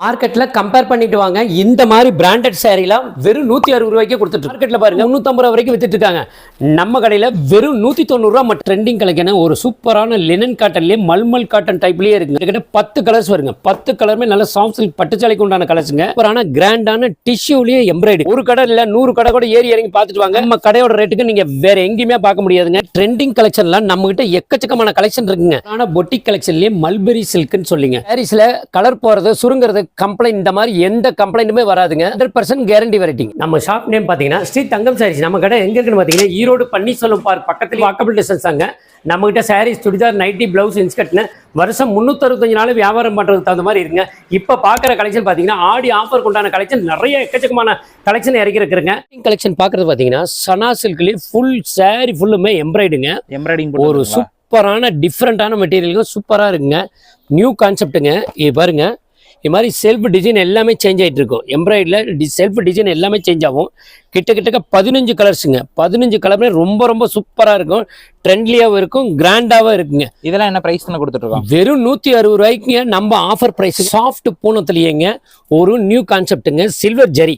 மார்க்கெட்ல கம்பேர் பண்ணிட்டு வாங்க. இந்த மாதிரி பிராண்டட் சாரீலாம் வெறும் 160 ரூபாய்க்கு கொடுத்துட்டு மார்க்கெட்ல பாருங்க 350 ரூபாய் வரைக்கும் வித்துட்டு இருக்காங்க. நம்ம கடையில வெறும் 190 ரூபாய் மட்டும். ட்ரெண்டிங் கலெக்ஷன் ஒரு சூப்பரான லினன் காட்டன்லயே மல்மல் காட்டன் டைப்லயே இருக்குங்க. கிட்ட 10 கலர்ஸ் வருங்க. 10 கலருமே நல்ல சாஃப்ட் சில்க் பட்டுச்சாலைக்கு உண்டான கலர்ஸ்ங்க. சூப்பரான கிராண்டான டிஷ்யூலயே எம்ப்ராய்டரி. ஒரு கடை இல்ல 100 கடை கூட ஏறி இறங்கி பார்த்துட்டு வாங்க. நம்ம கடையோட ரேட்டுக்கு நீங்க வேற எங்கேயுமே பார்க்க முடியாதுங்க. ட்ரெண்டிங் கலெக்ஷன்ல நம்ம கிட்ட எக்கச்சக்கமான கலெக்ஷன் இருக்குங்க. ஆனா பொட்டிக் கலெக்ஷன்லயே மல்பெரி சில்க்னு சொல்லிங்க. சாரீஸ்ல கலர் போறது சுருங்குறது கம்ப்ளைண்ட் இந்த மாதிரி எந்த கம்ப்ளைண்ட்டுமே வராதுங்க. 100% கேரண்டி வெரைட்டி. நம்ம ஷாப் நேம் பாத்தீங்கன்னா ஸ்ரீ தங்கம் சாரீஸ். நம்ம கடை எங்க இருக்குன்னு பாத்தீங்கன்னா ஈரோடு பன்னீர்செல்வம் பார்க் பக்கத்துல வாக்கபிள் டிஸ்டன்ஸ் அங்க. நம்ம கிட்ட சாரீஸ், சுடிதார், நைட்டி, பிளவுஸ், இன்ஸ்கர்ட்னு வருஷம் 365 நாள் வியாபாரம் பண்றதுக்கு தகுந்த மாதிரி இருக்குங்க. இப்ப பாக்குற கலெக்ஷன் பாத்தீங்கன்னா ஆடி ஆஃபர் கொண்டான கலெக்ஷன் நிறைய எக்கச்சக்கமான கலெக்ஷன் இறக்கி இருக்குங்க. கலெக்ஷன் பாக்குறது பாத்தீங்கன்னா சனா சில்க்லயே ஃபுல் சாரி ஃபுல்லுமே எம்ப்ராய்டுங்க. ஒரு சூப்பரான டிஃப்ரெண்டான மெட்டீரியலுங்க. சூப்பரா இருக்குங்க. நியூ கான்செப்ட்டுங்க. இது பாருங்க, இது மாதிரி செல்ஃப் டிசைன் எல்லாமே சேஞ்ச் ஆகிட்டு இருக்கும். எம்ப்ராய்டரியில் செல்ஃப் டிசைன் எல்லாமே சேஞ்ச் ஆகும். கிட்டத்தட்ட 15 கலர்ஸுங்க. 15 கலருமே ரொம்ப ரொம்ப சூப்பராக இருக்கும். ட்ரெண்ட்லியாகவும் இருக்கும், கிராண்டாகவும் இருக்குங்க. இதெல்லாம் என்ன ப்ரைஸ் கொடுத்துட்ருக்கோம்? வெறும் 160 ரூபாய்க்குங்க. நம்ம ஆஃபர் ப்ரைஸ். சாஃப்ட் பூனத்துலேயேங்க ஒரு நியூ கான்செப்ட்டுங்க. சில்வர் ஜரி.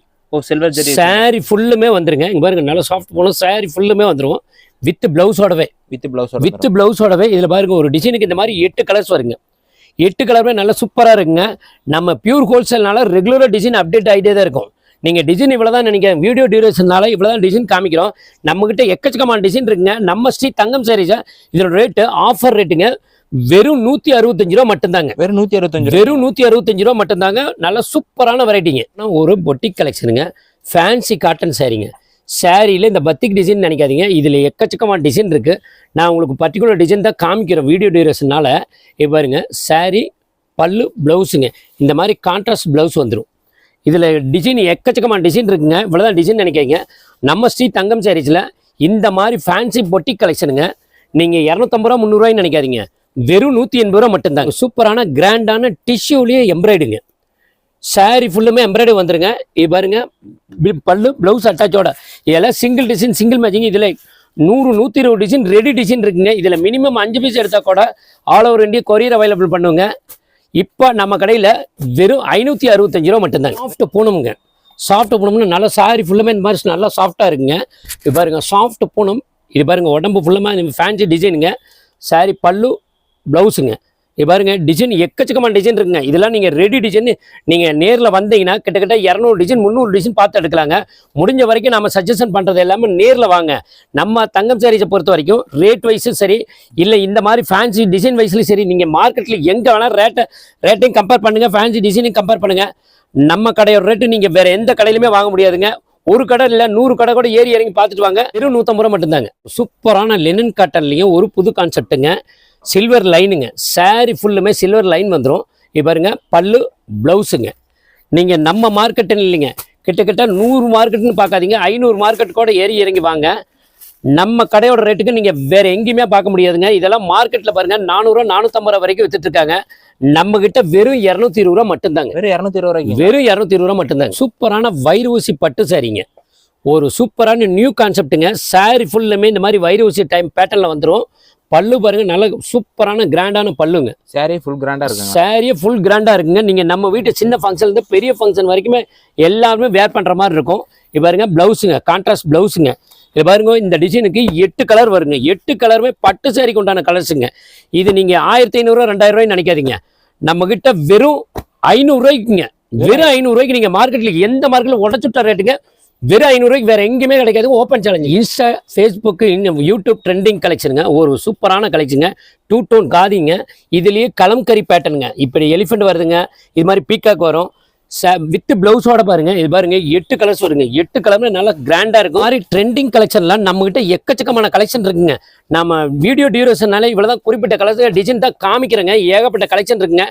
சில்வர் ஜரி சாரி ஃபுல்லுமே வந்துருங்க. இங்கே பாருங்க, நல்ல சாஃப்ட் பூனம் சாரி ஃபுல்லுமே வந்துடும். வித் பிளவுஸோடவே இதில் பாருங்க, ஒரு டிசைனுக்கு இந்த மாதிரி 8 கலர்ஸ் வருங்க. 8 கலருமே நல்ல சூப்பராக இருக்குங்க. நம்ம பியூர் ஹோல்சேல்னால ரெகுலராக டிசைன் அப்டேட் ஆகிட்டே தான் இருக்கும். நீங்கள் டிசைன் இவ்வளோ தான் நினைக்கிறேன். வீடியோ டியூரேஷன்னால இவ்வளோ தான் டிசைன் காமிக்கிறோம். நம்மகிட்ட எக்கச்சக்கமான டிசைன் இருக்குங்க. நம்ம ஸ்ரீ தங்கம் சாரீஸை இதோட ரேட்டு ஆஃபர் ரேட்டுங்க. வெறும் 165 ரூபா மட்டும்தாங்க. வெறும் 165 ரூபா மட்டும்தாங்க. நல்ல சூப்பரான வெரைட்டிங்க. ஒரு பொட்டிக் கலெக்ஷனுங்க. ஃபேன்சி காட்டன் சாரீங்க. சாரியில் இந்த பத்திக் டிசைன் நினைக்காதீங்க. இதில் எக்கச்சக்கமான டிசைன் இருக்குது. நான் உங்களுக்கு பர்டிகுலர் டிசைன் தான் காமிக்கிறேன் வீடியோ டியூரேஷனால. இப்போ பாருங்க, சாரி பல்லு ப்ளவுஸுங்க. இந்த மாதிரி கான்ட்ராஸ்ட் ப்ளவுஸ் வந்துடும். இதில் டிசைன் எக்கச்சக்கமான டிசைன் இருக்குங்க. இவ்வளோதான் டிசைன் நினைக்காதீங்க. நம்ம ஸ்ரீ தங்கம் சாரீஸில் இந்த மாதிரி ஃபேன்சி பொட்டிக் கலெக்ஷனுங்க. நீங்கள் 250 ரூபா 300 ரூபாய்ன்னு நினைக்காதீங்க. வெறும் 180 ரூபா மட்டும்தாங்க. சூப்பரான கிராண்டான டிஷ்யூலேயே எம்ப்ராய்டுங்க. சாரி ஃபுல்லுமே எம்ப்ராய்டரி வந்துருங்க. இது பாருங்க, பல்லு ப்ளவுஸ் அட்டாச்சோட. இதெல்லாம் சிங்கிள் டிசைன், சிங்கிள் மேட்சிங். இதில் 100-120 டிசைன் ரெடி டிசைன் இருக்குங்க. இதில் மினிமம் 5 பீஸ் எடுத்தால் கூட all over India courier available பண்ணுங்க. இப்போ நம்ம கடையில் வெறும் 565 ரூபா மட்டும்தாங்க. சாஃப்ட் பூனமுங்க. சாஃப்ட் பூனம்னு நல்லா சாரி ஃபுல்லுமே இந்த மாதிரி நல்லா சாஃப்டாக இருக்குங்க. இது பாருங்க, சாஃப்ட் பூனம். இது பாருங்க, உடம்பு ஃபுல்லுமே ஃபேன்சி டிசைனுங்க. சாரி பல்லு ப்ளவுஸுங்க. இது பாருங்க, டிசைன் எக்கச்சக்கமான டிசைன் இருக்குங்க. இதெல்லாம் நீங்கள் ரெடி டிசைன் நீங்கள் நேரில் வந்தீங்கன்னா கிட்டத்தட்ட 200 டிசைன் 300 டிசைன் பார்த்து எடுக்கலாங்க. முடிஞ்ச வரைக்கும் நம்ம சஜஷன் பண்ணுறது எல்லாமே நேரில் வாங்க. நம்ம தங்கம் சாரீஸை பொறுத்த வரைக்கும் ரேட் வைஸும் சரி, இல்லை இந்த மாதிரி ஃபேன்சி டிசைன் வைஸ்லையும் சரி, நீங்கள் மார்க்கெட்டில் எங்கே வேணால் ரேட்டையும் கம்பேர் பண்ணுங்கள், ஃபேன்சி டிசைனையும் கம்பேர் பண்ணுங்கள். நம்ம கடையோட ரேட்டு நீங்கள் வேறு எந்த கடையிலுமே வாங்க முடியாதுங்க. ஒரு கடை இல்லை 100 கடை கூட ஏறி இறங்கி பார்த்துட்டு வாங்க. வெறும் 150 ரூபா மட்டும்தாங்க. சூப்பரான லினன் காட்டன்லையும் ஒரு புது கான்செப்ட்டுங்க. சில்வர் லைனுங்க. சாரி ஃபுல்லுமே சில்வர் லைன் வந்துடும். இது பாருங்க, பல்லு ப்ளவுஸுங்க. நீங்கள் நம்ம மார்க்கெட்டுன்னு இல்லைங்க, கிட்டத்தட்ட 100 மார்க்கெட்டுன்னு பார்க்காதீங்க. 500 மார்க்கெட் கூட ஏறி இறங்கி வாங்க. நம்ம கடையோட ரேட்டுக்கு நீங்கள் வேறு எங்கேயுமே பார்க்க முடியாதுங்க. இதெல்லாம் மார்க்கெட்டில் பாருங்கள் 400 ரூபா 450 ரூபா வரைக்கும் வித்துட்டு இருக்காங்க. நம்ம கிட்ட வெறும் 220 ரூபா மட்டும்தாங்க. வெறும் 220 ரூபாய்க்கு. வெறும் 220 ரூபா மட்டும்தாங்க. சூப்பரான வயிறு ஊசி பட்டு சாரிங்க. ஒரு சூப்பரான நியூ கான்செப்ட்டுங்க. சாரி ஃபுல்லுமே இந்த மாதிரி வயிறு ஊசி டைம் பேட்டர்னில் வந்துடும். பல்லு பாருங்க, நல்ல சூப்பரான கிராண்டான பல்லுங்க. சாரியே ஃபுல் கிராண்டா இருக்குங்க. சாரியே ஃபுல் கிராண்டா இருக்குங்க. நீங்க நம்ம வீட்டு சின்ன ஃபங்க்ஷன்ல பெரிய ஃபங்க்ஷன் வரைக்குமே எல்லாருமே வேர் பண்ற மாதிரி இருக்கும். இது பாருங்க, பிளவுஸுங்க. கான்ட்ராஸ்ட் பிளவுஸுங்க. இது பாருங்க, இந்த டிசைனுக்கு 8 கலர் வருங்க. 8 கலருமே பட்டு சாரிக்கு உண்டான கலர்ஸுங்க. இது நீங்க 1500 ரூபா 2000 ரூபாய் நினைக்காதீங்க. நம்ம கிட்ட வெறும் 500 ரூபாய்க்குங்க. வெறும் 500 ரூபாய்க்கு நீங்க மார்க்கெட்ல எந்த மார்க்கெட்ல உடச்சுட்ட ரேட்டுங்க. வெறும் 500 ரூபாய்க்கு வேற எங்கேயுமே கிடைக்காது. Open challenge. Insta, Facebook, YouTube trending கலெக்ஷனுங்க. ஒரு சூப்பரான கலெக்ஷனுங்க. 2 டோன் காதிங்க. இதுலேயே கலம்கரி பேட்டர்னுங்க. இப்படி எலிஃபென்ட் வருதுங்க. இது மாதிரி பீகாக் வரும். வித் பிளவுஸோட பாருங்க. இது பாருங்க, 8 கலர்ஸ் வருங்க. 8 கலருமே நல்லா கிராண்டா இருக்கும். மாதிரி ட்ரெண்டிங் கலெக்ஷன்லாம் நம்ம கிட்ட எக்கச்சக்கமான கலெக்ஷன் இருக்குங்க. நம்ம வீடியோ டியூரேஷனால இவ்வளவுதான் குறிப்பிட்ட கலர்ஸ் டிசைன் தான் காமிக்கிறேங்க. ஏகப்பட்ட கலெக்ஷன் இருக்குங்க.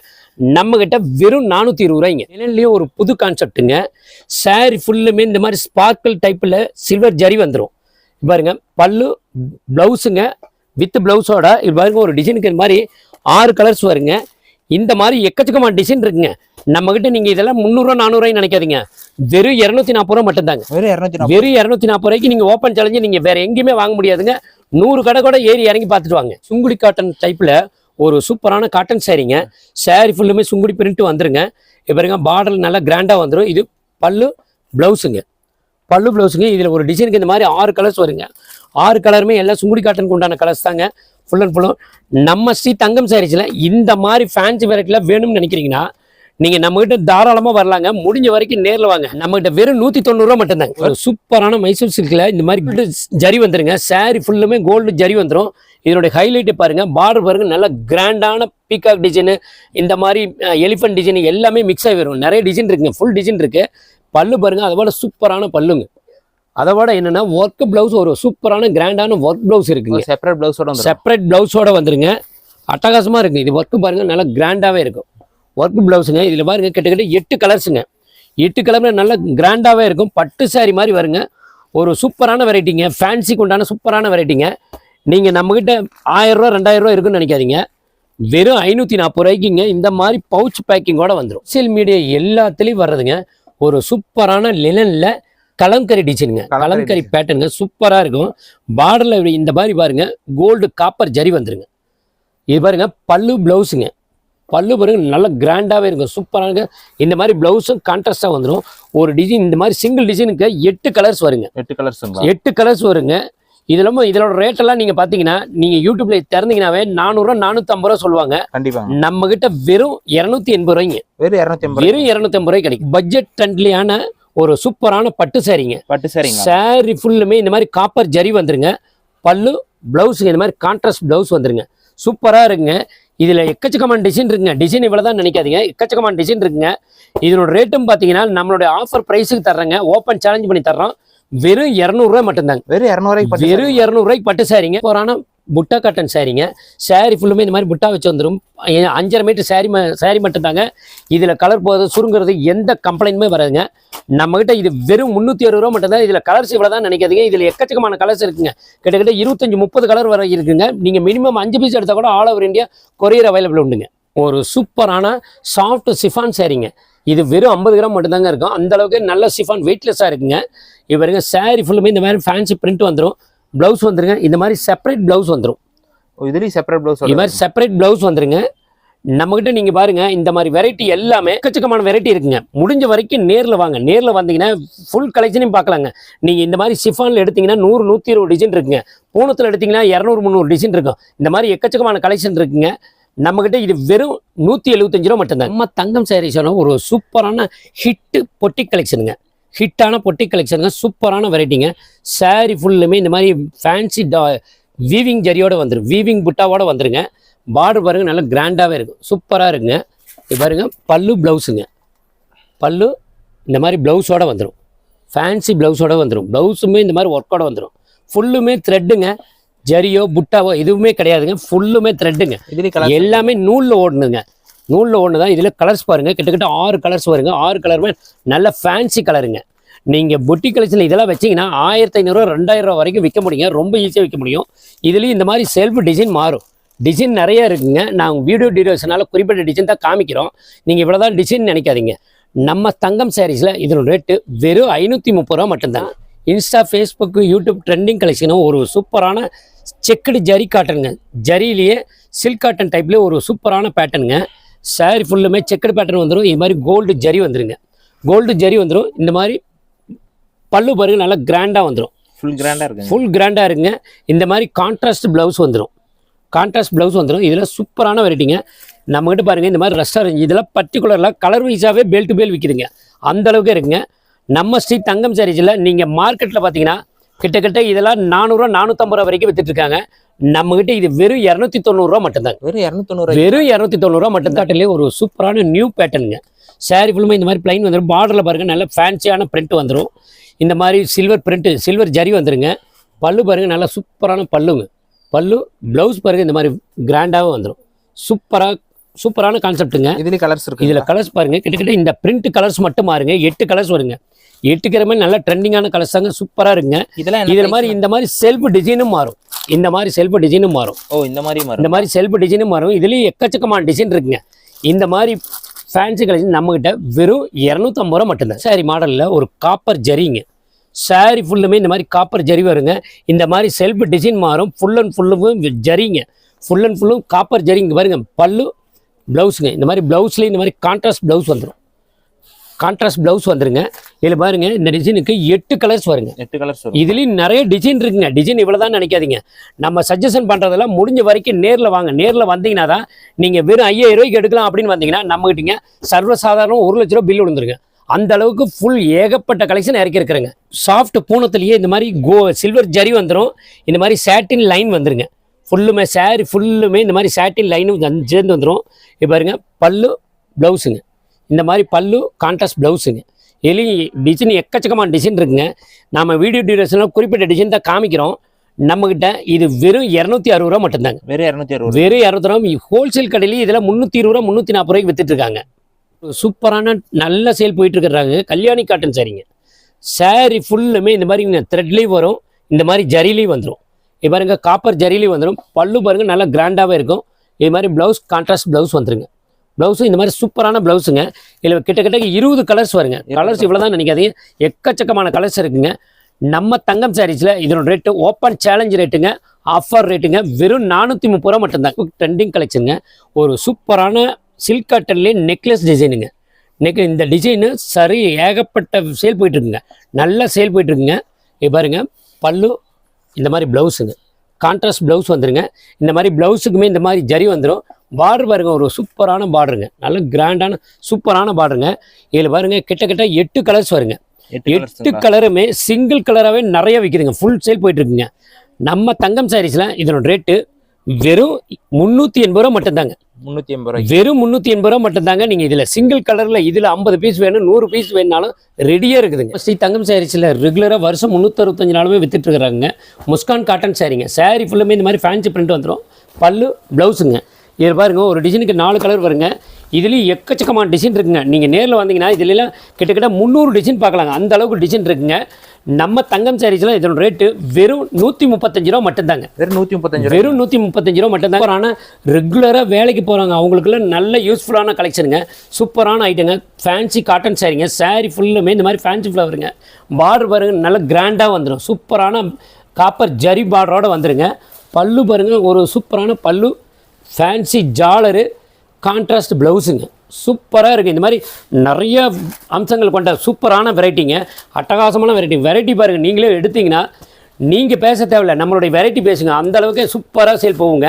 நம்ம கிட்ட வெறும் 420 ரூபாய்ங்க. இதுலயும் ஒரு புது கான்செப்ட்டுங்க. சாரி ஃபுல்லுமே இந்த மாதிரி ஸ்பார்க்கிள் டைப்ல சில்வர் ஜரி வந்துடும். பாருங்க, பல்லு பிளவுஸுங்க. வித் பிளவுஸோட இது பாருங்க, ஒரு டிசைனுக்கு இந்த மாதிரி 6 கலர்ஸ் வருங்க. இந்த மாதிரி எக்கச்சக்கமான டிசைன் இருக்குங்க. நம்ம கிட்ட நீங்க இதெல்லாம் 300 ரூபா 400 ரூபாய் நினைக்காதீங்க. வெறும் 240 ரூபா மட்டும்தாங்க. வெறும் 240 ரூபாய்க்கு நீங்க ஓப்பன் சேலஞ்சு நீங்க வேற எங்கேயுமே வாங்க முடியாதுங்க. 100 கடை கூட ஏறி இறங்கி பார்த்துட்டு வாங்க. சுங்குடி காட்டன் டைப்ல ஒரு சூப்பரான காட்டன் சாரீங்க. சாரி ஃபுல்லுமே சுங்குடி பிரிண்ட் வந்துருங்க. பாருங்க பார்டர் நல்லா கிராண்டாக வந்துடும். இது பல்லு ப்ளவுஸுங்க. பல்லு ப்ளவுஸுங்க. இதில் ஒரு டிசைனுக்கு இந்த மாதிரி 6 கலர்ஸ் வருங்க. 6 கலருமே எல்லாம் சுங்குடி காட்டனுக்கு உண்டான கலர்ஸ் தாங்க. ஃபுல் அண்ட் ஃபுல்லும் நம்ம ஸ்ரீ தங்கம் சாரீஸில் இந்த மாதிரி ஃபேன்சி வெரைட்டியில் வேணும்னு நினைக்கிறீங்கன்னா நீங்கள் நம்மகிட்ட தாராளமாக வரலாங்க. முடிஞ்ச வரைக்கும் நேரில் வாங்க. நம்மகிட்ட வெறும் 190 ரூபா மட்டும்தாங்க. ஒரு சூப்பரான மைசூர் சில்கில் இந்த மாதிரி ஜரி வந்துருங்க. சாரி ஃபுல்லுமே கோல்டு ஜரி வந்துடும். இதனுடைய ஹைலைட்டை பாருங்க. பார்டர் பாருங்க, நல்ல கிராண்டான பீகாக் டிசைனு, இந்த மாதிரி எலிஃபென்ட் டிசைன் எல்லாமே மிக்ஸ் ஆகி வரும். நிறைய டிசைன் இருக்குங்க. ஃபுல் டிசைன் இருக்கு. பல்லு பாருங்க, அதோட சூப்பரான பல்லுங்க. அதோட என்னன்னா ஒர்க் பிளவுஸ், ஒரு சூப்பரான கிராண்டான ஒர்க் பிளவுஸ் இருக்குங்க. செப்பரேட் பிளவுஸோட வந்துருங்க. அட்டகாசமா இருக்கு. இது ஒர்க் பாருங்க, நல்லா கிராண்டாவே இருக்கும். ஒர்க் பிளவுஸுங்க. இதுல பாருங்க கிட்டத்தட்ட 8 கலர்ஸுங்க. 8 கலர்ல நல்லா கிராண்டாவே இருக்கும். பட்டு சாரி மாதிரி வருங்க. ஒரு சூப்பரான வெரைட்டிங்க. ஃபேன்சிக்கு உண்டான சூப்பரான வெரைட்டிங்க. நீங்கள் நம்மக்கிட்ட 1000 ரூபா 2000 ரூபா இருக்குன்னு நினைக்காதீங்க. வெறும் 540 ரூபாய்க்குங்க இந்த மாதிரி பவுச் பேக்கிங்கோட வந்துடும். சோசியல் மீடியா எல்லாத்துலேயும் வர்றதுங்க. ஒரு சூப்பரான லினனில் கலம்கரி டிசைனுங்க. கலம்கரி பேட்டர்னுங்க. சூப்பராக இருக்கும். பார்டரில் இந்த மாதிரி பாருங்க கோல்டு காப்பர் ஜரி வந்துருங்க. இது பாருங்க பல்லு ப்ளவுஸுங்க. பல்லு பாருங்க நல்லா கிராண்டாகவே இருக்கும். சூப்பராக இந்த மாதிரி ப்ளவுஸும் கான்ட்ராஸ்டாக வந்துடும். ஒரு டிசைன் இந்த மாதிரி சிங்கிள் டிசைனுக்கு 8 கலர்ஸ் வருங்க. 8 கலர்ஸ் வருங்க. இதோட ரேட்டெல்லாம் நீங்கள் பார்த்தீங்கன்னா நீங்கள் யூடியூப்ல திறந்தீங்கன்னாவே 400 ரூபா 450 ரூபா சொல்லுவாங்க. நம்ம கிட்ட வெறும் 280 ரூபாய்ங்க. வெறும் 250 ரூபாய் கிடைக்கும். பட்ஜெட் ஃப்ரெண்ட்லியான ஒரு சூப்பரான பட்டு சாரிங்க. சாரி ஃபுல்லுமே இந்த மாதிரி காப்பர் ஜரி வந்துருங்க. பல்லு பிளவுஸுங்க இந்த மாதிரி கான்ட்ராஸ்ட் பிளவுஸ் வந்துருங்க. சூப்பராக இருக்குங்க. இதில் எக்கச்சக்கமான டிசைன் இருக்குங்க. டிசைன் இவ்வளோ தான் நினைக்காதீங்க. எக்கச்சக்கமான டிசைன் இருக்குங்க. இதனோட ரேட்டும் பார்த்தீங்கன்னா நம்மளுடைய ஆஃபர் ப்ரைஸுக்கு தர்றேங்க. ஓப்பன் சேலஞ்ச் பண்ணி தர்றோம். வெறும் 200 ரூபாய் மட்டும்தாங்க. வெறும் 200 ரூபாய்க்கு பட்டு சாரிங்க. போறான புட்டா காட்டன் சாரிங்க. சாரி ஃபுல்லுமே இந்த மாதிரி புட்டா வச்சு வந்துடும். 5.5 மீட்டர் சாரி மட்டும்தாங்க. இதில் கலர் போகிறது சுருங்கிறது எந்த கம்ப்ளைண்ட்டுமே வராதுங்க. நம்மகிட்ட இது வெறும் 360 ரூபா மட்டும்தான். இதில் கலர்ஸ் இவ்வளோ தான் நினைக்காதீங்க. இதில் எக்கச்சக்கமான கலர்ஸ் இருக்குங்க. கிட்டத்தட்ட 25-30 கலர் வரை இருக்குங்க. நீங்கள் மினிமம் 5 பீஸ் எடுத்தால் கூட all over India courier available உண்டுங்க. ஒரு சூப்பரான சாஃப்ட் சிஃபான் சாரிங்க. இது வெறும் 50 கிராம் மட்டும்தாங்க இருக்கும். அந்த அளவுக்கு நல்ல சிஃபான் வெயிட்லெஸ்ஸாக இருக்குங்க. இது பாருங்க சாரி ஃபுல்லுமே இந்த மாதிரி ஃபேன்சி பிரிண்ட் வந்துடும். ப்ளவுஸ் வந்துருங்க. இந்த மாதிரி செப்பரேட் ப்ளவுஸ் வந்துடும். இதுலேயும் செப்பரேட் ப்ளவுஸ், இது மாதிரி செப்பரேட் ப்ளவுஸ் வந்துருங்க. நம்மகிட்ட நீங்கள் பாருங்க இந்த மாதிரி வெரைட்டி எல்லாமே எக்கச்சக்கமான வெரைட்டி இருக்குங்க. முடிஞ்ச வரைக்கும் நேரில் வாங்க. நேரில் வந்தீங்கன்னா ஃபுல் கலெக்ஷனையும் பார்க்கலாங்க. நீங்கள் இந்த மாதிரி சிஃபானில் எடுத்தீங்கன்னா 100-120 டிசைன் இருக்குங்க. பூனத்தில் எடுத்தீங்கன்னா 200-300 டிசைன் இருக்கும். இந்த மாதிரி எக்கச்சக்கமான கலெக்ஷன் இருக்குங்க. நம்மகிட்ட இது வெறும் 175 ரூபா மட்டும்தான். நம்ம தங்கம் சாரீஸோட ஒரு சூப்பரான ஹிட்டு பொட்டி கலெக்ஷனுங்க. ஹிட்டான பொட்டி கலெக்ஷனுங்க. சூப்பரான வெரைட்டிங்க. சாரி ஃபுல்லுமே இந்த மாதிரி ஃபேன்சி வீவிங் ஜரியோட வந்துடும். வீவிங் புட்டாவோட வந்துருங்க. பார்டர் பாருங்க நல்லா கிராண்டாகவே இருக்கும். சூப்பராக இருக்குங்க. இது பாருங்க பல்லு ப்ளவுஸுங்க. பல்லு இந்த மாதிரி ப்ளவுஸோட வந்துடும். ஃபேன்சி ப்ளவுஸோட வந்துடும். ப்ளவுஸுமே இந்த மாதிரி ஒர்க்கோட வந்துடும். ஃபுல்லுமே த்ரெட்டுங்க. ஜரியோ புட்டாவோ எதுவுமே கிடையாதுங்க. ஃபுல்லுமே த்ரெட்டுங்க. எல்லாமே நூலில் ஓடணுங்க. நூலில் ஒன்று தான். இதில் கலர்ஸ் பாருங்கள். கிட்டத்தட்ட 6 கலர்ஸ் வருங்க. 6 கலருமே நல்ல ஃபேன்சி கலருங்க. நீங்கள் பொட்டி கலெக்ஷனில் இதெல்லாம் வச்சிங்கன்னா 1500 ரூபா 2000 ரூபா வரைக்கும் விற்க முடியுங்க. ரொம்ப ஈஸியாக விற்க முடியும். இதுலேயும் இந்த மாதிரி செல்ஃப் டிசைன் மாறும். டிசைன் நிறைய இருக்குங்க. நாங்கள் வீடியோ டீடைல்ஸ்னால குறிப்பிட்ட டிசைன் தான் காமிக்கிறோம். நீங்கள் இவ்வளோ தான் டிசைன் நினைக்காதீங்க. நம்ம தங்கம் சாரீஸில் இதோட ரேட்டு வெறும் 530 ரூபா மட்டும்தான். இன்ஸ்டா, ஃபேஸ்புக்கு, யூடியூப் ட்ரெண்டிங் கலெக்ஷனும் ஒரு சூப்பரான செக்குடு ஜரி காட்டனுங்க. ஜரியிலேயே சில்க் காட்டன் டைப்லேயே ஒரு சூப்பரான பேட்டர்னுங்க. சாரி ஃபுல்லுமே செக்குடு பேட்டர்ன் வந்துடும். இது மாதிரி கோல்டு ஜரி வந்துருங்க. கோல்டு ஜரி வந்துடும். இந்த மாதிரி பல்லு பாருங்க நல்லா கிராண்டாக வந்துடும். ஃபுல் கிராண்டாக இருக்குங்க. இந்த மாதிரி கான்ட்ராஸ்ட் ப்ளவுஸ் வந்துடும். கான்ட்ராஸ்ட் ப்ளவுஸ் வந்துடும். இதில் சூப்பரான வெரைட்டிங்க. நம்மகிட்ட பாருங்கள் இந்த மாதிரி ரெஸ்டாரண்ட் இதெல்லாம் பர்டிகுலரில் கலர் வைஸாகவே பேல் டு பேல் விற்கிதுங்க. அந்தளவுக்கு இருக்குங்க. நம்ம ஸ்ரீ தங்கம் சாரீஸில் நீங்கள் மார்க்கெட்டில் பார்த்தீங்கன்னா கிட்டத்தட்ட இதெல்லாம் 400 ரூபா 450 ரூபா வரைக்கும் வித்துட்டு இருக்காங்க. நம்மகிட்ட இது வெறும் 290 ரூபா மட்டும்தாங்க. வெறும் 290 ரூபா மட்டும்தான். ஒரு சூப்பரான நியூ பேட்டர்னுங்க. சாரி ஃபுல்லுமே இந்த மாதிரி பிளைன் வந்துடும். பார்டரில் பாருங்கள் நல்ல ஃபேன்சியான பிரிண்ட் வந்துடும். இந்த மாதிரி சில்வர் பிரிண்ட்டு சில்வர் ஜரி வந்துருங்க. பல்லு பாருங்கள் நல்லா சூப்பரான பல்லுங்க. பல்லு ப்ளவுஸ் பாருங்கள் இந்த மாதிரி கிராண்டாகவும் வந்துடும். சூப்பரான கான்செப்ட்டுங்க. இதில் கலர்ஸ் இருக்குது. இதில் கலர்ஸ் பாருங்கள். கிட்டத்தட்ட இந்த பிரிண்ட் கலர்ஸ் மட்டும் மாறுங்க. 8 கலர்ஸ் வருங்க. 8 கிரமே நல்ல ட்ரெண்டிங்கான கலர்ஸ் தாங்க. சூப்பராக இருக்குங்க. இதில் மாதிரி இந்த மாதிரி செல்ஃப் டிசைனும் மாறும். இந்த மாதிரி செல்ஃப் டிசைனும் மாறும். இந்த மாதிரி செல்ஃப் டிசைனும் மாறும். இதுலேயும் எக்கச்சக்கமான டிசைன் இருக்குங்க. இந்த மாதிரி ஃபேன்சி கலெக்ஷன் நம்மகிட்ட வெறும் 250 ரூபா மட்டும்தான். சாரி மாடலில் ஒரு காப்பர் ஜரிங்க. சாரி ஃபுல்லுமே இந்த மாதிரி காப்பர் ஜரி வருங்க. இந்த மாதிரி செல்ஃப் டிசைன் மாறும். ஃபுல் அண்ட் ஃபுல்லும் ஜரிங்க. ஃபுல் அண்ட் ஃபுல்லும் காப்பர் ஜரி. இங்கே பாருங்க பல்லு ப்ளவுஸுங்க. இந்த மாதிரி ப்ளவுஸ்லேயும் இந்த மாதிரி கான்ட்ராஸ்ட் ப்ளவுஸ் வந்துடும். கான்ட்ராஸ்ட் ப்ளவுஸ் வந்துருங்க. இதில் பாருங்க இந்த டிசைனுக்கு 8 கலர்ஸ் வருங்க. 8 கலர்ஸ் வரும். இதுலேயும் நிறைய டிசைன் இருக்குங்க. டிசைன் இவ்வளோ தான் நினைக்காதீங்க. நம்ம சஜஷன் பண்ணுறதெல்லாம் முடிஞ்ச வரைக்கும் நேரில் வாங்க. நேரில் வந்தீங்கன்னா தான் நீங்கள் வெறும் 5000 ரூபாய்க்கு எடுக்கலாம் அப்படின்னு வந்தீங்கன்னா நம்மகிட்டீங்க சர்வசாதாரணம் 1 லட்ச ரூபா பில் விழுந்துருங்க. அந்த அளவுக்கு ஃபுல் ஏகப்பட்ட கலெக்ஷன் இறக்கி இருக்கிறேங்க. சாஃப்ட் பூனத்துலேயே இந்த மாதிரி சில்வர் ஜரி வந்துடும். இந்த மாதிரி சாட்டின் லைன் வந்துருங்க. ஃபுல்லுமே சாரி ஃபுல்லுமே இந்த மாதிரி சாட்டின் லைனும் சேர்ந்து வந்துடும். இப்போ பாருங்க பல்லு ப்ளவுஸுங்க. இந்த மாதிரி பல்லு கான்ட்ராஸ்ட் ப்ளவுஸுங்க. இதுலேயும் டிசைன் எக்கச்சக்கமான டிசைன் இருக்குங்க. நம்ம வீடியோ டியூரேஷனில் குறிப்பிட்ட டிசைன் தான் காமிக்கிறோம். நம்மக்கிட்ட இது வெறும் 260 ரூபா மட்டும்தாங்க. வெறும் 260. வெறும் 200 ரூபா. ஹோல்சேல் கடையிலேயே இதில் 320 ரூபா 340 ரூபாய்க்கு வித்துட்ருக்காங்க. சூப்பரான நல்ல சேல் போயிட்டுருக்குறாங்க. கல்யாணி காட்டன் சாரிங்க. சாரி ஃபுல்லுமே இந்த மாதிரி த்ரெட்லேயும் வரும். இந்த மாதிரி ஜரிலையும் வந்துடும். இது பாருங்க காப்பர் ஜரிலையும் வந்துடும். பல்லு பாருங்க நல்லா கிராண்டாகவே இருக்கும். இது மாதிரி ப்ளவுஸ் கான்ட்ராஸ்ட் ப்ளவுஸ் வந்துருங்க. ப்ளவுஸும் இந்த மாதிரி சூப்பரான ப்ளவுஸுங்க. இதில் கிட்டத்தட்ட 20 கலர்ஸ் வருங்க. கலர்ஸ் இவ்வளோ தான் நினைக்காதீங்க. எக்கச்சக்கமான கலர்ஸ் இருக்குங்க. நம்ம தங்கம் சாரீஸில் இதனோட ரேட்டு ஓப்பன் சேலஞ்ச் ரேட்டுங்க. ஆஃபர் ரேட்டுங்க. வெறும் 430 ரூபா மட்டும்தான். ட்ரெண்டிங் கலெக்ஷனுங்க. ஒரு சூப்பரான சில்க் காட்டன்லேயே நெக்லஸ் டிசைனுங்க. இந்த டிசைனு சரி ஏகப்பட்ட சேல் போயிட்டுருக்குங்க. நல்லா சேல் போயிட்டுருக்குங்க. இது பாருங்க பல்லு இந்த மாதிரி ப்ளவுஸுங்க. கான்ட்ராஸ்ட் ப்ளவுஸ் வந்துருங்க. இந்த மாதிரி ப்ளவுஸுக்குமே இந்த மாதிரி ஜரி வந்துடும். பார்டர் பாருங்க ஒரு சூப்பரான பார்டருங்க. நல்ல கிராண்டான சூப்பரான பார்டருங்க. இதில் பாருங்க கிட்டத்தட்ட 8 கலர்ஸ் வருங்க. 8 கலருமே சிங்கிள் கலராகவே நிறைய விற்கிதுங்க. Full sale போயிட்டுருக்குங்க. நம்ம தங்கம் சாரீஸில் இதனோட ரேட்டு வெறும் 380 ரூபா மட்டும்தாங்க. 380 ரூபாய். வெறும் 380 ரூபா மட்டும்தாங்க. நீங்கள் இதில் சிங்கிள் கலரில் இதில் 50 பீஸ் வேணும் 100 பீஸ் வேணுனாலும் ரெடியாக இருக்குதுங்க. ஸ்ரீ தங்கம் சாரீஸில் ரெகுலராக வருஷம் 365 நாளுமே வித்துட்ருக்குறாங்க. முஸ்கான் காட்டன் சாரீங்க. சாரீ ஃபுல்லுமே இந்த மாதிரி ஃபேன்சி பிரிண்ட் வந்துடும். பல்லு ப்ளவுஸுங்க. இது பாருங்க ஒரு டிசைனுக்கு 4 கலர் வருங்க. இதுலேயும் எக்கச்சக்கமான டிசைன் இருக்குங்க. நீங்கள் நேரில் வந்தீங்கன்னா இதுலாம் கிட்டத்தட்ட 300 டிசைன் பார்க்கலாங்க. அந்த அளவுக்கு டிசைன் இருக்குங்க. நம்ம தங்கம் சாரீஸ்லாம் இதனோட ரேட்டு வெறும் 135 ரூபா மட்டும்தாங்க. வெறும் 135. வெறும் 135 ரூபா மட்டும்தாங்க. ஆனால் ரெகுலராக வேலைக்கு போகிறாங்க அவங்களுக்குலாம் நல்ல யூஸ்ஃபுல்லான கலெக்ஷனுங்க. சூப்பரான ஐட்டங்க. ஃபேன்சி காட்டன் சாரீங்க. சாரீ ஃபுல்லுமே இந்த மாதிரி ஃபேன்சி ஃப்ளவருங்க. பார்டர் பாருங்க நல்ல கிராண்டாக வந்துடும். சூப்பரான காப்பர் ஜரி பார்டரோடு வந்துடுங்க. பல்லு பாருங்கள் ஒரு சூப்பரான பல்லு. ஃபேன்சி ஜாலரு கான்ட்ராஸ்ட் ப்ளவுஸுங்க. சூப்பராக இருக்குது. இந்த மாதிரி நிறைய அம்சங்கள் கொண்ட சூப்பரான வெரைட்டிங்க. அட்டகாசமான வெரைட்டி பாருங்கள். நீங்களே எடுத்திங்கன்னா நீங்கள் பேச தேவையில்லை. நம்மளுடைய வெரைட்டி பேசுங்க. அந்தளவுக்கு சூப்பராக சேல் போகுங்க.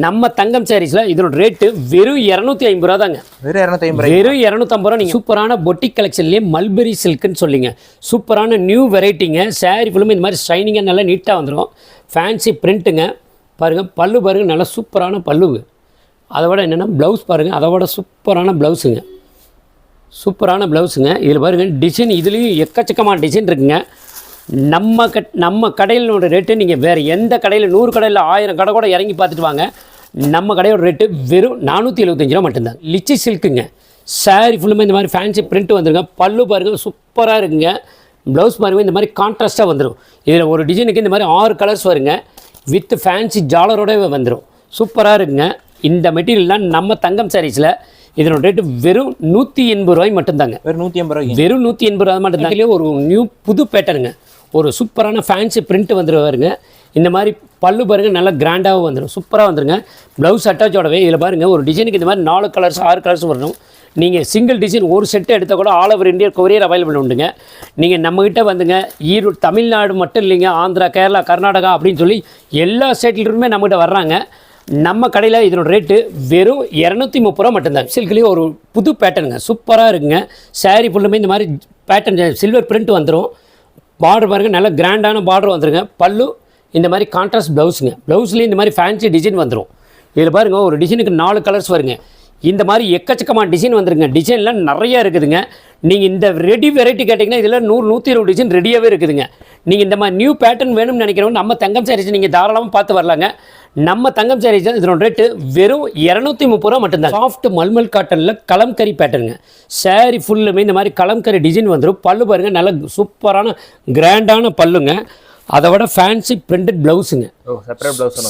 நம்ம தங்கம் சாரீஸில் இதனோட ரேட்டு வெறும் 250 ரூபா தாங்க. வெறும் 250. வெறும் 250 ரூபா. நீங்கள் சூப்பரான பொட்டிக் கலெக்ஷன்லேயே மல்பெரி சில்க்குன்னு சொல்லிங்க. சூப்பரான நியூ வெரைட்டிங்க. சாரீ ஃபுல்லுமே இந்த மாதிரி ஷைனிங்காக நல்லா நீட்டாக வந்துடும். ஃபேன்சி பிரிண்ட்டுங்க. பாருங்கள் பல்லு பாருங்கள் நல்லா சூப்பரான பல்லுங்க. அதை விட என்னென்னா ப்ளவுஸ் பாருங்கள் அதை விட சூப்பரான ப்ளவுஸுங்க. சூப்பரான ப்ளவுஸுங்க. இதில் பாருங்கள் டிசைன் இதுலேயும் எக்கச்சக்கமான டிசைன் இருக்குங்க. நம்ம கடையிலோட ரேட்டு நீங்கள் வேறு எந்த கடையில் 100 கடையில் 1000 கடை கூட இறங்கி பார்த்துட்டு வாங்க. நம்ம கடையோட ரேட்டு வெறும் 475 ரூபா மட்டும்தான். லிச்சி சில்க்குங்க. சாரீ ஃபுல்லுமே இந்த மாதிரி ஃபேன்சி பிரிண்ட் வந்துருங்க. பல்லு பாருங்கள் சூப்பராக இருக்குங்க. ப்ளவுஸ் பாருங்கள் இந்த மாதிரி கான்ட்ராஸ்ட்டாக வந்துடும். இதில் ஒரு டிசைனுக்கு இந்த மாதிரி 6 கலர்ஸ் வருங்க. வித் ஃபேன்சி ஜாலரோடவே வந்துடும். சூப்பராக இருக்குங்க. இந்த மெட்டீரியல்லாம் நம்ம தங்கம் சாரீஸில் இதனோட ரேட்டு வெறும் 180 ரூபாய் மட்டும்தாங்க. வெறும் 180 ரூபாய். வெறும் 180 ரூபாய் மட்டும்தாங்க. ஒரு நியூ புது பேட்டர்னுங்க. ஒரு சூப்பரான ஃபேன்சி பிரிண்ட் வந்துருவாருங்க. இந்த மாதிரி பல்லு பாருங்கள் நல்லா கிராண்டாகவும் வந்துடும். சூப்பராக வந்துருங்க. ப்ளவுஸ் அட்டாச்சோடவே இதில் பாருங்கள் ஒரு டிசைனுக்கு இந்த மாதிரி 4 கலர்ஸ் 6 கலர்ஸ் வரணும். நீங்கள் சிங்கிள் டிசைன் ஒரு செட்டு எடுத்தால் கூட all over India courier available உண்டுங்க. நீங்கள் நம்மக்கிட்ட வந்துங்க ஈரோடு தமிழ்நாடு மட்டும் இல்லைங்க, ஆந்திரா கேரளா கர்நாடகா அப்படின்னு சொல்லி எல்லா ஸ்டேட்லேருமே நம்மகிட்ட வர்றாங்க. நம்ம கடையில் இதனோட ரேட்டு வெறும் 230 ரூபா மட்டும்தாங்க. சில்க்லேயும் ஒரு புது பேட்டர்னுங்க. சூப்பராக இருக்குங்க. சாரீ ஃபுல்லுமே இந்த மாதிரி பேட்டர்ன் சில்வர் பிரிண்ட் வந்துடும். பார்டர் பாருங்கள் நல்ல கிராண்டான பார்டர் வந்துருங்க. பல்லு இந்த மாதிரி கான்ட்ராஸ்ட் ப்ளவுஸுங்க. ப்ளவுஸ்லேயும் இந்த மாதிரி ஃபேன்சி டிசைன் வந்துடும். இதில் பாருங்கள் ஒரு டிசைனுக்கு 4 கலர்ஸ் வருங்க. இந்த மாதிரி எக்கச்சக்கமான டிசைன் வந்துருங்க. டிசைன்லாம் நிறையா இருக்குதுங்க. நீங்கள் இந்த ரெடி வெரைட்டி கேட்டிங்கன்னா இதில் 100-120 டிசைன் ரெடியாகவே இருக்குதுங்க. நீங்கள் இந்த மாதிரி நியூ பேட்டர்ன் வேணும்னு நினைக்கிறவங்க நம்ம தங்கம் சாரீஸ் நீங்கள் தாராளமாக பார்த்து வரலாங்க. நம்ம தங்கம் சாரீஸ் இதனோட ரேட்டு வெறும் 230 ரூபா மட்டும்தான். சாஃப்ட் மல்மல் காட்டனில் கலம்கரி பேட்டர்னுங்க. சாரீ ஃபுல்லுமே இந்த மாதிரி கலம்கரி டிசைன் வந்துடும். பல்லு பாருங்கள் நல்ல சூப்பரான கிராண்டான பல்லுங்க. அதை விட ஃபேன்சி பிரிண்டட் ப்ளவுஸுங்க.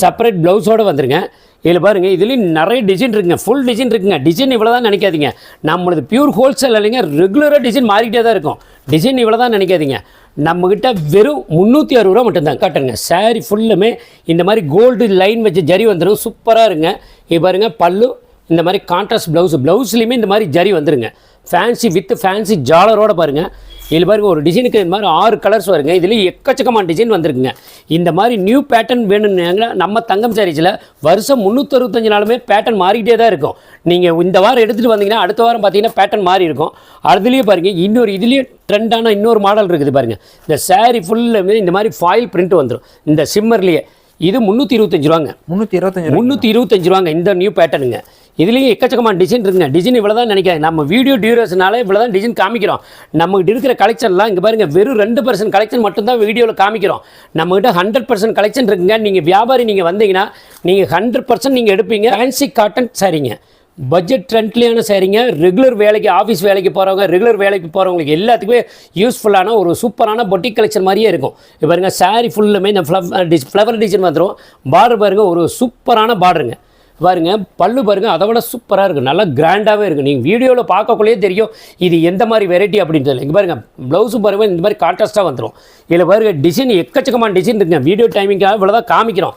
செப்பரேட் ப்ளவுஸோடு வந்துருங்க. இதில் பாருங்கள் இதுலேயும் நிறைய டிசைன் இருக்குங்க. ஃபுல் டிசைன் இருக்குங்க. டிசைன் இவ்வளோ தான் நினைக்காதீங்க. நம்மளது பியூர் ஹோல்சேல் இல்லைங்க. ரெகுலராக டிசைன் மாறிக்கிட்டே தான் இருக்கும். டிசைன் இவ்வளோ தான் நினைக்காதீங்க. நம்மக்கிட்ட வெறும் 360 ரூபா மட்டும்தான். காட்டுங்க சாரி ஃபுல்லுமே இந்த மாதிரி கோல்டு லைன் வச்சு ஜரி வந்துடும், சூப்பராக இருங்க. இப்போ பாருங்க பல்லு இந்த மாதிரி கான்ட்ராஸ்ட் ப்ளவுஸ்லையுமே இந்த மாதிரி ஜரி வந்துருங்க. ஃபேன்சி வித் ஃபேன்சி ஜாலரோட பாருங்கள். இதில் பாருங்க ஒரு டிசைனுக்கு இந்த மாதிரி 6 கலர்ஸ் வருங்க. இதுலேயும் எக்கச்சக்கமான டிசைன் வந்திருக்குங்க. இந்த மாதிரி நியூ பேட்டர்ன் வேணும்னாங்க நம்ம தங்கம் சாரீஸில் வருஷம் 365 நாளுமே பேட்டர்ன் மாறிக்கிட்டே தான் இருக்கும். நீங்கள் இந்த வாரம் எடுத்துகிட்டு வந்தீங்கன்னா அடுத்த வாரம் பார்த்தீங்கன்னா பேட்டர்ன் மாறி இருக்கும். அதுலேயே பாருங்கள் இன்னொரு இதுலேயே ட்ரெண்டான இன்னொரு மாடல் இருக்குது பாருங்கள். இந்த சாரீ ஃபுல்லுமே இந்த மாதிரி ஃபாயில் பிரிண்ட் வந்துடும். இந்த சிம்மர்லேயே இது 325 ரூபாங்க. 325 ரூபாங்க இந்த நியூ பேட்டர்னுங்க. இதுலேயும் எக்கச்சக்கமான டிசைன் இருக்குங்க. டிசைன் இவ்வளோ தான் நினைக்காது. நம்ம வீடியோ டியூரேஷனால இவ்வளோ தான் டிசைன் காமிக்கிறோம். நம்மகிட்ட இருக்கிற கலெக்ஷன்லாம் இங்கே பாருங்கள் வெறும் 2% கலெக்ஷன் மட்டும்தான் வீடியோவில் காமிக்கிறோம். நம்மகிட்ட 100% கலெக்ஷன் இருக்குங்க. நீங்கள் வியாபாரி நீங்கள் வந்தீங்கன்னா நீங்கள் 100% நீங்கள் எடுப்பீங்க. ஃபேன்சி காட்டன் சாரீங்க, பட்ஜெட் ட்ரெண்ட்லியான சாரீங்க. ரெகுலர் வேலைக்கு ஆஃபீஸ் வேலைக்கு போகிறவங்க, ரெகுலர் வேலைக்கு போகிறவங்களுக்கு எல்லாத்துக்குமே யூஸ்ஃபுல்லான ஒரு சூப்பரான பொட்டிக் கலெக்ஷன் மாதிரியே இருக்கும். இப்போ பாருங்கள் சாரீ ஃபுல்லுமே இந்த ஃப்ளவர் டிசைன் வந்துடும். பார்டர் பாருங்கள் ஒரு சூப்பரான பார்டருங்க. பாருங்க பல்லு பாருங்கள் அதை விட சூப்பராக இருக்குது, நல்லா கிராண்டாகவே இருக்குது. நீங்கள் வீடியோவில் பார்க்கக்குள்ளேயே தெரியும் இது எந்த மாதிரி வெரைட்டி அப்படின்னு சொல்லி. இங்கே பாருங்கள் ப்ளவுஸு பாருங்கள் இந்த மாதிரி கான்ட்ராஸ்ட்டாக வந்துடும். இதில் பாருங்கள் டிசைன் எக்கச்சக்கமான டிசைன் இருக்குங்க. வீடியோ டைமிங்காக இவ்வளோ தான் காமிக்கிறோம்.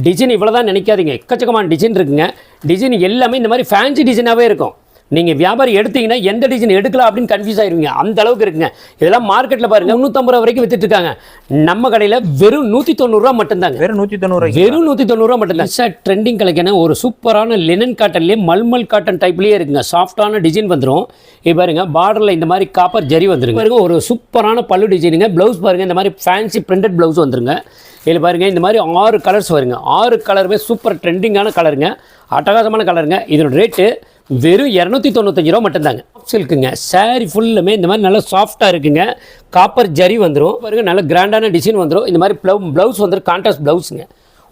டிசைன் இவ்வளோ தான் நினைக்காதீங்க, எக்கச்சக்கமான டிசைன் இருக்குங்க. டிசைன் எல்லாமே இந்த மாதிரி ஃபேன்சி டிசைனாகவே இருக்கும். நீங்கள் வியாபாரி எடுத்தீங்கன்னா எந்த டிசைன் எடுக்கலாம் அப்படின்னு கன்ஃபியூஸ் ஆயிருவீங்க, அந்த அளவுக்கு இருக்குங்க. இதெல்லாம் மார்க்கெட்டில் பாருங்கள் 350 ரூபா வரைக்கும் வித்துட்டு இருக்காங்க. நம்ம கடையில் வெறும் 190 ரூபா மட்டும்தாங்க. வெறும் 190 ரூபா மட்டும்தான். சார் ட்ரெண்டிங் கலெக்ஷன் ஒரு சூப்பரான லினன் காட்டன்லேயே மல்மல் காட்டன் டைப்லேயே இருக்குங்க. சாஃப்டான டிசைன் வந்துடும். இப்போ பாருங்க பார்டரில் இந்த மாதிரி காப்பர் ஜரி வந்துருங்க. பாருங்க ஒரு சூப்பரான பல்லு டிசைனுங்க. ப்ளவுஸ் பாருங்கள் இந்த மாதிரி ஃபேன்சி பிரிண்டட் ப்ளவுஸ் வந்துருங்க. இதில் பாருங்கள் இந்த மாதிரி 6 கலர்ஸ் வருங்க. 6 கலருமே சூப்பர் ட்ரெண்டிங்கான கலருங்க, அட்டகாசமான கலருங்க. இதோட ரேட்டு வெறும் 295 ரூபா மட்டும்தாங்க. சில்க்குங்க சாரீ ஃபுல்லுமே இந்த மாதிரி நல்லா சாஃப்டாக இருக்குங்க. காப்பர் ஜரி வந்துடும். பாருங்கள் நல்ல கிராண்டான டிசைன் வந்துடும். இந்த மாதிரி ப்ளவுஸ் வந்துடும், கான்ட்ராஸ்ட் ப்ளவுஸுங்க.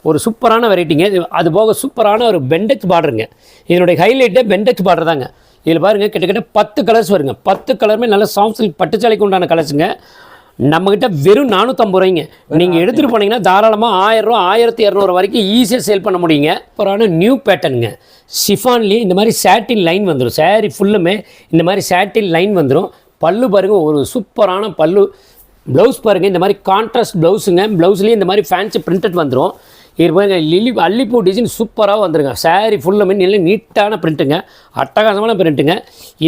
ஒரு சூப்பரான வெரைட்டிங்க. அது போக சூப்பரான ஒரு பெண்டெக்ஸ் பார்டருங்க. இதனுடைய ஹைலைட்டே பெண்டெக்ஸ் பார்டர் தாங்க. இதில் பாருங்கள் கிட்டத்தட்ட 10 கலர்ஸ் வருங்க. 10 கலருமே நல்ல சாஃப்ட் சில்க் பட்டுச்சாலைக்கு உண்டான கலர்ஸுங்க. நம்மக்கிட்ட வெறும் 450 ரூபாய்ங்க. நீங்கள் எடுத்துகிட்டு போனீங்கன்னா தாராளமாக 1000 ரூபா 1200 வரைக்கும் ஈஸியாக சேல் பண்ண முடியுங்க. அப்புறம் நியூ பேட்டர்னுங்க. ஷிஃபான்லேயே இந்த மாதிரி சாட்டின் லைன் வந்துடும். சாரீ ஃபுல்லுமே இந்த மாதிரி சாட்டின் லைன் வந்துடும். பல்லு பாருங்கள் ஒரு சூப்பரான பல்லு. ப்ளவுஸ் பாருங்கள் இந்த மாதிரி கான்ட்ராஸ்ட் ப்ளவுஸுங்க. ப்ளவுஸ்லேயே இந்த மாதிரி ஃபேன்சி பிரிண்டட் வந்துடும். இது பாருங்கள் அல்லிப்பூ டிசைன் சூப்பராக வந்துருங்க. சாரீ ஃபுல்லுமே நல்ல நீட்டான பிரிண்ட்டுங்க, அட்டகாசமான பிரிண்ட்டுங்க.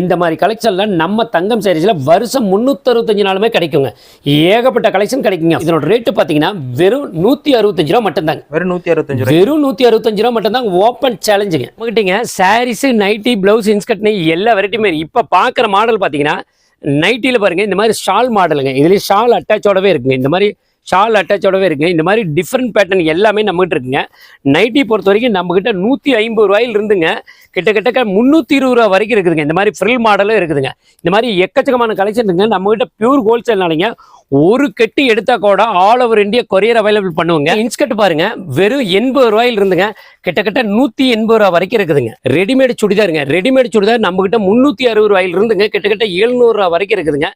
இந்த மாதிரி கலெக்ஷன்லாம் நம்ம தங்கம் சாரீஸில் வருஷம் 365 நாளுமே கிடைக்குங்க. ஏகப்பட்ட கலெக்ஷன் கிடைக்குங்க. இதனோட ரேட்டு பார்த்தீங்கன்னா வெறும் 165 ரூபா மட்டும்தாங்க. வெறும் 165 ரூபா மட்டும்தான். ஓப்பன் சேலஞ்சுங்க. நம்மகிட்டங்க சாரீஸு, நைட்டி, ப்ளவுஸ், இன்ஸ்கர்ட்னு எல்லா வெரைட்டியுமே இப்போ பார்க்குற மாடல் பார்த்தீங்கன்னா நைட்டியில் பாருங்கள் இந்த மாதிரி ஷால் மாடலுங்க. இதுலேயே ஷால் அட்டாச்சோடவே இருக்குங்க. இந்த மாதிரி ஷால் அட்டாச்சோடவே இருக்குங்க. இந்த மாதிரி டிஃப்ரெண்ட் பேட்டர்ன் எல்லாமே நம்மகிட்ட இருக்குங்க. நைட்டி பொறுத்த வரைக்கும் நம்மகிட்ட 150 ரூபாயில் இருந்துங்க கிட்டத்தட்ட 320 ரூபா வரைக்கும் இருக்குதுங்க. இந்த மாதிரி ஃப்ரில் மாடலும் இருக்குதுங்க. இந்த மாதிரி எக்கச்சக்கமான கலெக்ஷன் இருக்குங்க. நம்மகிட்ட பியூர் ஹோல்சேல்னாலிங்க ஒரு கெட்டி எடுத்தா கூட all over India courier available பண்ணுவாங்க. இன்ஸ்கர்ட் பாருங்க வெறும் 80 ரூபாயில் இருந்துங்க கிட்டத்தட்ட 180 ரூபா வரைக்கும் இருக்குதுங்க. ரெடிமேட் சுடிதாருங்க. ரெடிமேட் சுடிதார் நம்மகிட்ட 360 ரூபாயில் இருந்துங்க கிட்டத்தட்ட 700 ரூபா வரைக்கும் இருக்குதுங்க.